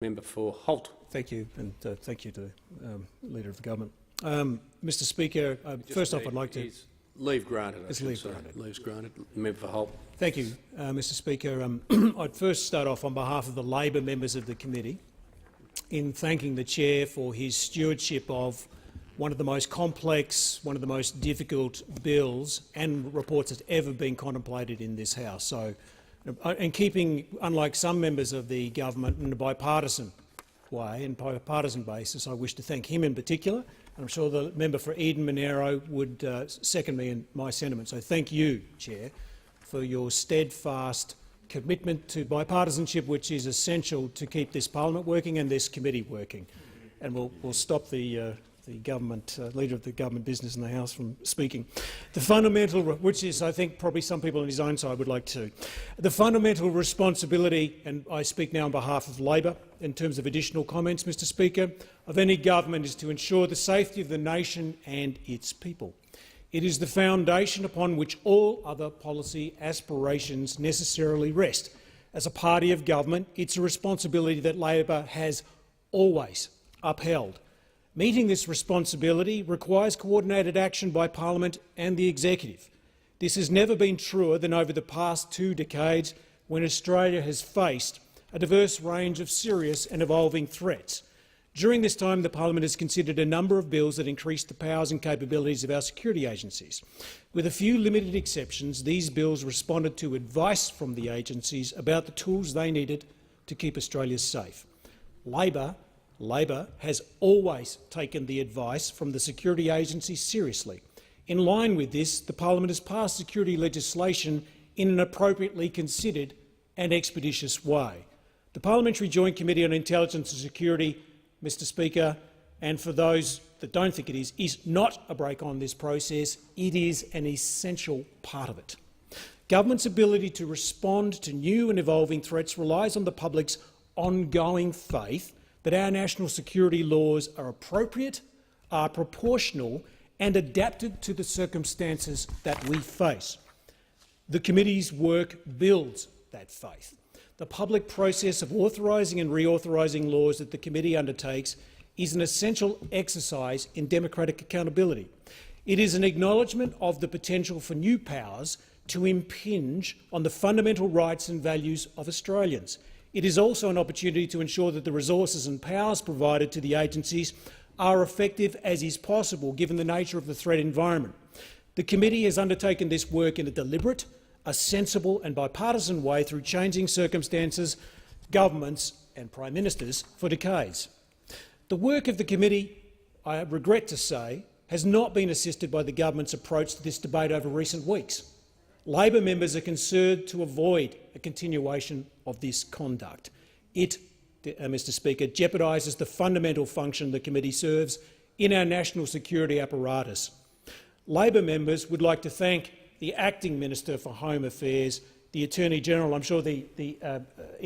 Member for Holt. Thank you, and thank you to the Leader of the Government. Mr Speaker, first off I'd like to— Leave granted. It's leave granted. Leave's granted. Member for Holt. Thank you, Mr Speaker. I'd first start off on behalf of the Labor members of the committee in thanking the Chair for his stewardship of one of the most complex, one of the most difficult bills and reports that's ever been contemplated in this House. So, and keeping, unlike some members of the government, in a bipartisan way and bipartisan basis, I wish to thank him in particular. And I'm sure the member for Eden Monaro would second me in my sentiment. So thank you, Chair, for your steadfast commitment to bipartisanship, which is essential to keep this parliament working and this committee working. And we'll stop the government Leader of the Government business in the House from speaking. The fundamental, which is, I think, probably some people on his own side would like to, the fundamental responsibility, and I speak now on behalf of Labor in terms of additional comments, Mr Speaker, of any government is to ensure the safety of the nation and its people. It is the foundation upon which all other policy aspirations necessarily rest. As a party of government, it's a responsibility that Labor has always upheld. Meeting this responsibility requires coordinated action by Parliament and the Executive. This has never been truer than over the past 2 decades, when Australia has faced a diverse range of serious and evolving threats. During this time, the Parliament has considered a number of bills that increase the powers and capabilities of our security agencies. With a few limited exceptions, these bills responded to advice from the agencies about the tools they needed to keep Australia safe. Labor has always taken the advice from the security agencies seriously. In line with this, the Parliament has passed security legislation in an appropriately considered and expeditious way. The Parliamentary Joint Committee on Intelligence and Security, Mr Speaker, and for those that don't think it is not a break on this process. It is an essential part of it. Government's ability to respond to new and evolving threats relies on the public's ongoing faith that our national security laws are appropriate, are proportional and adapted to the circumstances that we face. The committee's work builds that faith. The public process of authorising and reauthorising laws that the committee undertakes is an essential exercise in democratic accountability. It is an acknowledgement of the potential for new powers to impinge on the fundamental rights and values of Australians. It is also an opportunity to ensure that the resources and powers provided to the agencies are effective as is possible, given the nature of the threat environment. The committee has undertaken this work in a deliberate, a sensible and bipartisan way through changing circumstances, governments and prime ministers for decades. The work of the committee, I regret to say, has not been assisted by the government's approach to this debate over recent weeks. Labor members are concerned to avoid a continuation of this conduct. It, Mr Speaker, jeopardises the fundamental function the committee serves in our national security apparatus. Labor members would like to thank the Acting Minister for Home Affairs, the Attorney-General. I'm sure the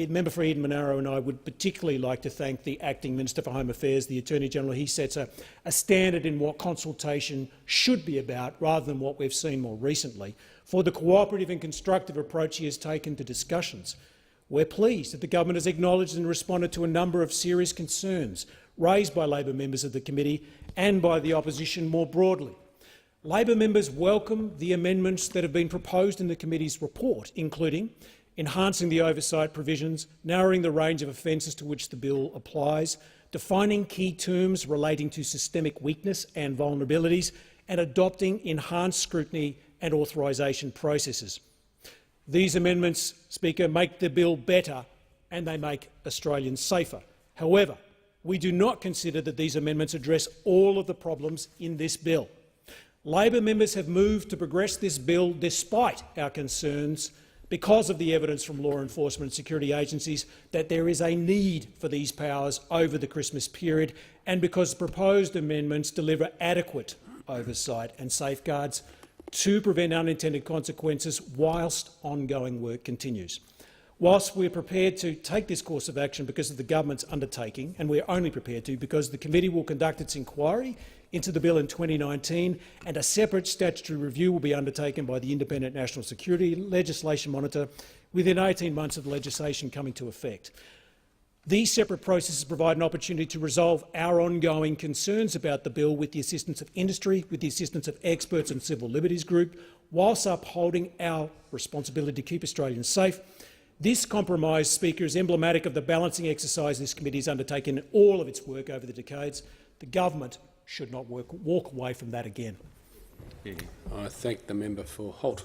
member for Eden Monaro and I would particularly like to thank the Acting Minister for Home Affairs, the Attorney-General. He sets a standard in what consultation should be about, rather than what we've seen more recently, for the cooperative and constructive approach he has taken to discussions. We're pleased that the government has acknowledged and responded to a number of serious concerns raised by Labor members of the committee and by the opposition more broadly. Labor members welcome the amendments that have been proposed in the committee's report, including enhancing the oversight provisions, narrowing the range of offences to which the bill applies, defining key terms relating to systemic weakness and vulnerabilities, and adopting enhanced scrutiny and authorisation processes. These amendments, Speaker, make the bill better and they make Australians safer. However, we do not consider that these amendments address all of the problems in this bill. Labor members have moved to progress this bill despite our concerns, because of the evidence from law enforcement and security agencies that there is a need for these powers over the Christmas period, and because the proposed amendments deliver adequate oversight and safeguards to prevent unintended consequences whilst ongoing work continues. Whilst we're prepared to take this course of action because of the government's undertaking, and we're only prepared to because the committee will conduct its inquiry into the bill in 2019, and a separate statutory review will be undertaken by the Independent National Security Legislation Monitor within 18 months of the legislation coming to effect. These separate processes provide an opportunity to resolve our ongoing concerns about the bill with the assistance of industry, with the assistance of experts and civil liberties group, whilst upholding our responsibility to keep Australians safe. This compromise, Speaker, is emblematic of the balancing exercise this committee has undertaken in all of its work over the decades. The government should not walk away from that again. I thank the member for Holt.